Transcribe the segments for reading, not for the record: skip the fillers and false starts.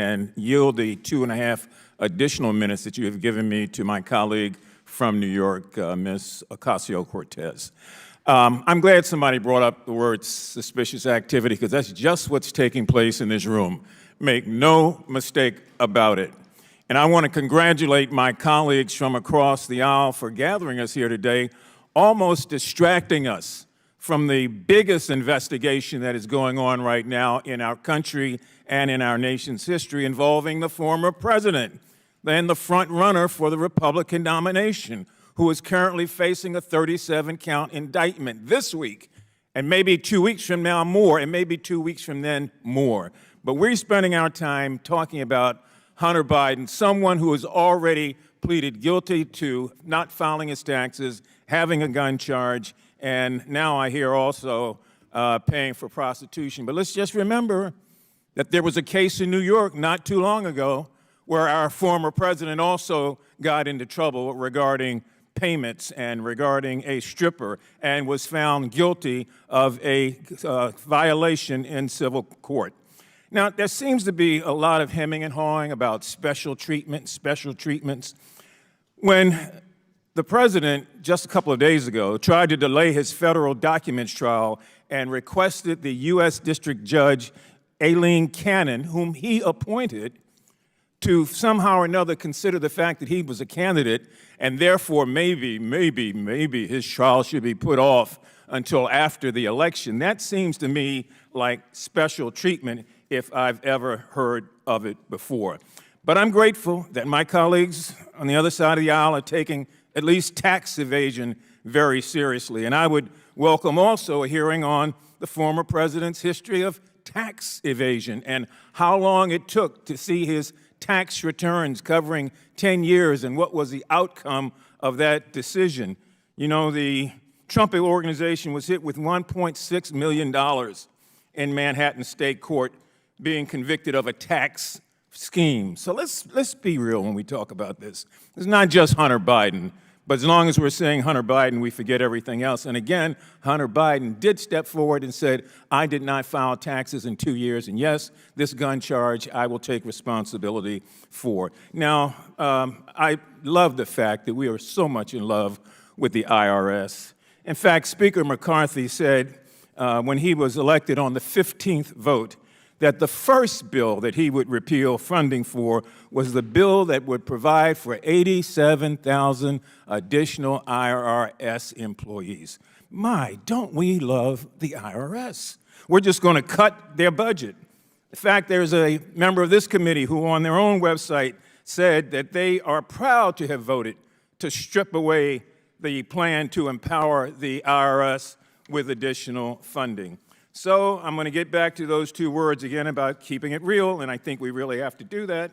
and yield the 2.5 additional minutes that you have given me to my colleague from New York, Ms. Ocasio-Cortez. I'm glad somebody brought up the word suspicious activity, because that's just what's taking place in this room. Make no mistake about it. And I want to congratulate my colleagues from across the aisle for gathering us here today, almost distracting us from the biggest investigation that is going on right now in our country and in our nation's history, involving the former president and the front runner for the Republican nomination, who is currently facing a 37-count indictment this week, and maybe 2 weeks from now more, and maybe 2 weeks from then more. But we're spending our time talking about Hunter Biden, someone who has already pleaded guilty to not filing his taxes, having a gun charge, and now I hear also paying for prostitution. But let's just remember that there was a case in New York not too long ago where our former president also got into trouble regarding payments and regarding a stripper, and was found guilty of a violation in civil court. Now, there seems to be a lot of hemming and hawing about special treatments. When the president, just a couple of days ago, tried to delay his federal documents trial and requested the U.S. District Judge Aileen Cannon, whom he appointed, to somehow or another consider the fact that he was a candidate, and therefore maybe his trial should be put off until after the election. That seems to me like special treatment if I've ever heard of it before. But I'm grateful that my colleagues on the other side of the aisle are taking at least tax evasion very seriously. And I would welcome also a hearing on the former president's history of tax evasion and how long it took to see his tax returns covering 10 years and what was the outcome of that decision. You know, the Trump organization was hit with $1.6 million in Manhattan State Court, being convicted of a tax scheme. So let's be real when we talk about this. It's not just Hunter Biden, but as long as we're saying Hunter Biden, we forget everything else. And again, Hunter Biden did step forward and said, I did not file taxes in 2 years, and yes, this gun charge I will take responsibility for. Now, I love the fact that we are so much in love with the IRS. In fact, Speaker McCarthy said when he was elected on the 15th vote, that the first bill that he would repeal funding for was the bill that would provide for 87,000 additional IRS employees. My, don't we love the IRS? We're just going to cut their budget. In fact, there's a member of this committee who on their own website said that they are proud to have voted to strip away the plan to empower the IRS with additional funding. So I'm going to get back to those two words again about keeping it real, and I think we really have to do that.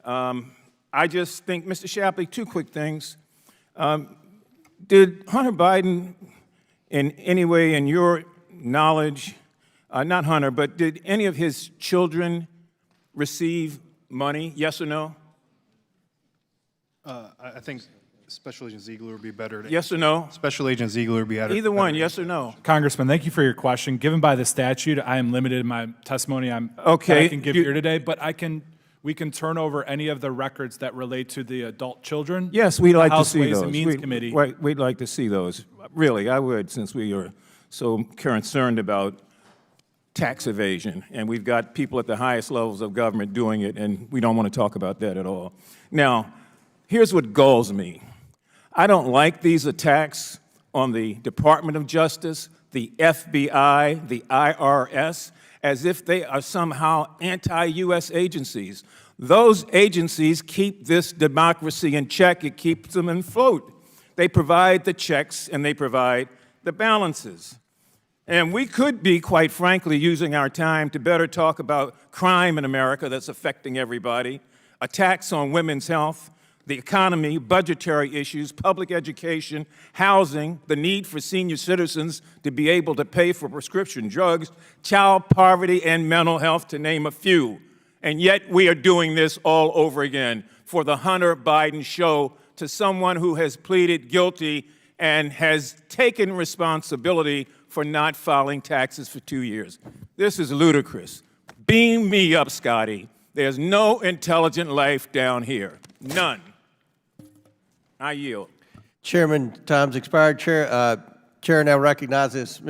I just think, Mr. Shapley, two quick things. Did Hunter Biden, in any way in your knowledge, not Hunter, but did any of his children receive money, yes or no? I think Special Agent Ziegler would be better. Yes or no? Special Agent Ziegler would be better. Either one, yes or no? Congressman, thank you for your question. Given by the statute, I am limited in my testimony that I can give here today, but we can turn over any of the records that relate to the adult children. Yes, we'd like to see House Ways those. and Means Committee. We'd like to see those. Really, I would, since we are so concerned about tax evasion, and we've got people at the highest levels of government doing it, and we don't want to talk about that at all. Now, here's what galls me. I don't like these attacks on the Department of Justice, the FBI, the IRS, as if they are somehow anti-U.S. agencies. Those agencies keep this democracy in check. It keeps them afloat. They provide the checks and they provide the balances. And we could be, quite frankly, using our time to better talk about crime in America that's affecting everybody, attacks on women's health, the economy, budgetary issues, public education, housing, the need for senior citizens to be able to pay for prescription drugs, child poverty, and mental health, to name a few. And yet we are doing this all over again for the Hunter Biden show to someone who has pleaded guilty and has taken responsibility for not filing taxes for 2 years. This is ludicrous. Beam me up, Scotty. There's no intelligent life down here. None. I yield. Chairman, time's expired. Chair now recognizes